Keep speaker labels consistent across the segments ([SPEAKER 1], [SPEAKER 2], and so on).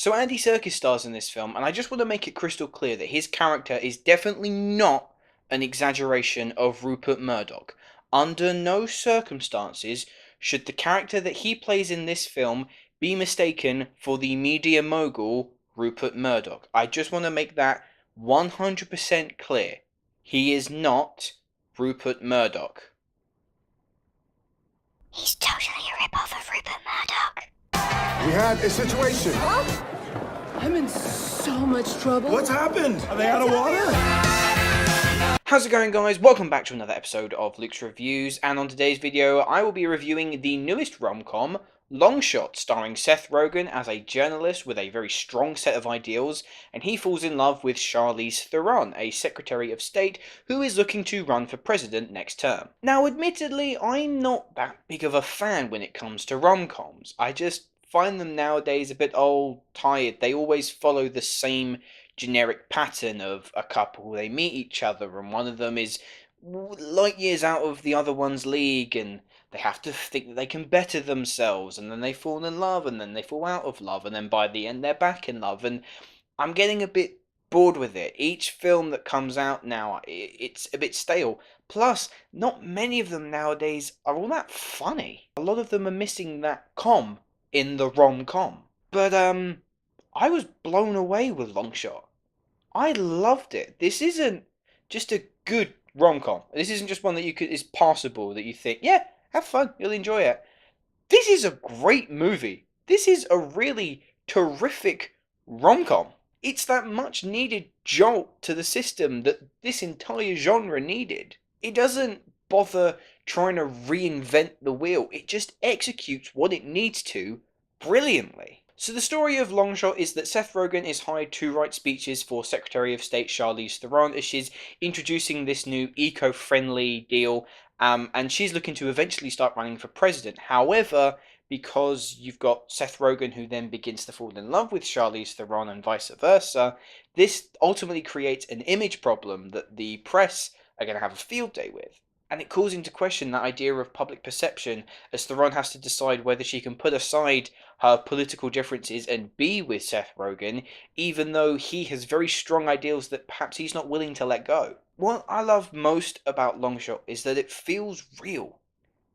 [SPEAKER 1] So Andy Serkis stars in this film, and I just want to make it crystal clear that his character is definitely not an exaggeration of Rupert Murdoch. Under no circumstances should the character that he plays in this film be mistaken for the media mogul Rupert Murdoch. I just want to make that 100% clear. He is not Rupert Murdoch.
[SPEAKER 2] He's totally a rip-off of Rupert Murdoch.
[SPEAKER 3] We had a situation.
[SPEAKER 4] Huh? I'm in so much trouble.
[SPEAKER 3] What's happened? Are they out of water?
[SPEAKER 1] How's it going, guys? Welcome back to another episode of Luke's Reviews, and on today's video I will be reviewing the newest rom-com, Longshot, starring Seth Rogen as a journalist with a very strong set of ideals, and he falls in love with Charlize Theron, a Secretary of State who is looking to run for president next term. Now, admittedly, I'm not that big of a fan when it comes to rom-coms. I just find them nowadays a bit old, tired. They always follow the same generic pattern of a couple. They meet each other and one of them is light years out of the other one's league, and they have to think that they can better themselves, and then they fall in love, and then they fall out of love, and then by the end they're back in love, and I'm getting a bit bored with it. Each film that comes out now, it's a bit stale. Plus, not many of them nowadays are all that funny. A lot of them are missing that com in the rom-com. But, I was blown away with Longshot. I loved it. This isn't just a good rom-com. This isn't just one that is passable, that you think, yeah, have fun, you'll enjoy it. This is a great movie. This is a really terrific rom-com. It's that much needed jolt to the system that this entire genre needed. It doesn't bother trying to reinvent the wheel. It just executes what it needs to brilliantly. So the story of Longshot is that Seth Rogen is hired to write speeches for Secretary of State Charlize Theron as she's introducing this new eco-friendly deal, and she's looking to eventually start running for president. However, because you've got Seth Rogen who then begins to fall in love with Charlize Theron and vice versa, this ultimately creates an image problem that the press are going to have a field day with. And it calls into question that idea of public perception, as Theron has to decide whether she can put aside her political differences and be with Seth Rogen, even though he has very strong ideals that perhaps he's not willing to let go. What I love most about Longshot is that it feels real.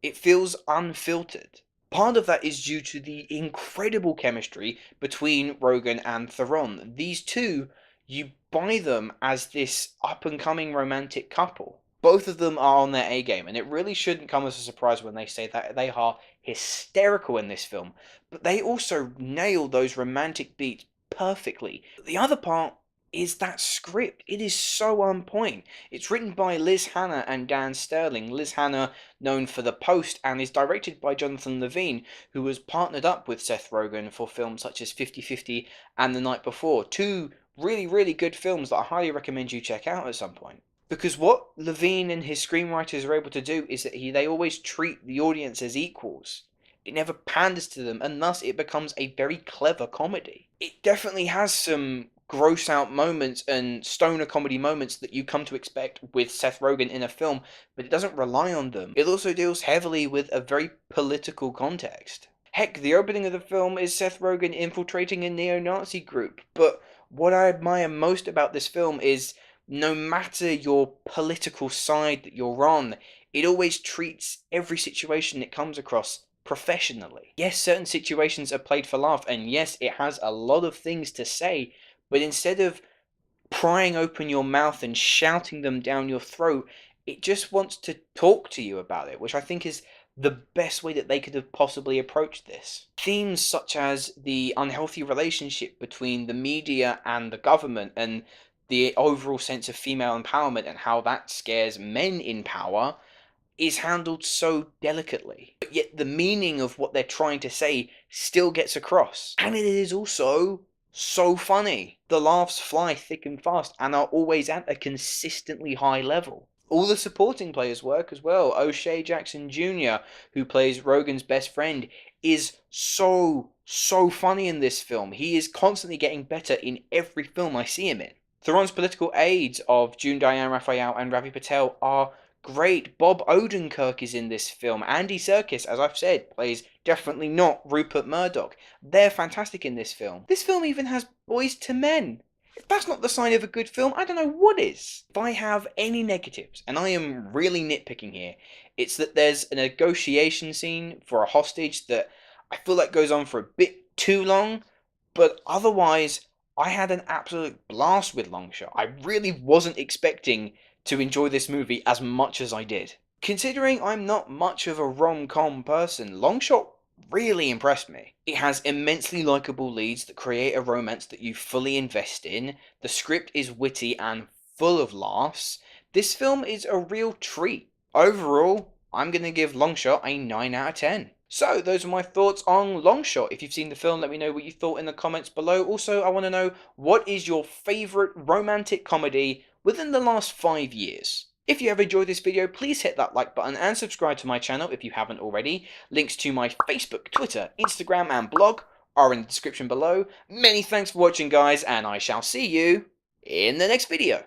[SPEAKER 1] It feels unfiltered. Part of that is due to the incredible chemistry between Rogen and Theron. These two, you buy them as this up-and-coming romantic couple. Both of them are on their A-game, and it really shouldn't come as a surprise when they say that they are hysterical in this film, but they also nail those romantic beats perfectly. The other part is that script. It is so on point. It's written by Liz Hannah and Dan Sterling. Liz Hannah, known for The Post, and is directed by Jonathan Levine, who was partnered up with Seth Rogen for films such as 50-50 and The Night Before. Two really, really good films that I highly recommend you check out at some point. Because what Levine and his screenwriters are able to do is that they always treat the audience as equals. It never panders to them, and thus it becomes a very clever comedy. It definitely has some gross out moments and stoner comedy moments that you come to expect with Seth Rogen in a film, but it doesn't rely on them. It also deals heavily with a very political context. Heck, the opening of the film is Seth Rogen infiltrating a neo-Nazi group, but what I admire most about this film is no matter your political side that you're on, it always treats every situation it comes across professionally. Yes, certain situations are played for laugh, and yes, it has a lot of things to say, but instead of prying open your mouth and shouting them down your throat, it just wants to talk to you about it, which I think is the best way that they could have possibly approached this. Themes such as the unhealthy relationship between the media and the government, and the overall sense of female empowerment and how that scares men in power, is handled so delicately. But yet the meaning of what they're trying to say still gets across. And it is also so funny. The laughs fly thick and fast and are always at a consistently high level. All the supporting players work as well. O'Shea Jackson Jr., who plays Rogen's best friend, is so funny in this film. He is constantly getting better in every film I see him in. Theron's political aides of Diane, Raphael, and Ravi Patel are great. Bob Odenkirk is in this film. Andy Serkis, as I've said, plays definitely not Rupert Murdoch. They're fantastic in this film. This film even has boys to men. If that's not the sign of a good film, I don't know what is. If I have any negatives, and I am really nitpicking here, it's that there's a negotiation scene for a hostage that I feel like goes on for a bit too long, but otherwise, I had an absolute blast with Longshot. I really wasn't expecting to enjoy this movie as much as I did. Considering I'm not much of a rom-com person, Longshot really impressed me. It has immensely likeable leads that create a romance that you fully invest in. The script is witty and full of laughs. This film is a real treat. Overall, I'm going to give Longshot a 9 out of 10. So, those are my thoughts on Longshot. If you've seen the film, let me know what you thought in the comments below. Also, I want to know, what is your favourite romantic comedy within the last 5 years? If you have enjoyed this video, please hit that like button and subscribe to my channel if you haven't already. Links to my Facebook, Twitter, Instagram and blog are in the description below. Many thanks for watching, guys, and I shall see you in the next video.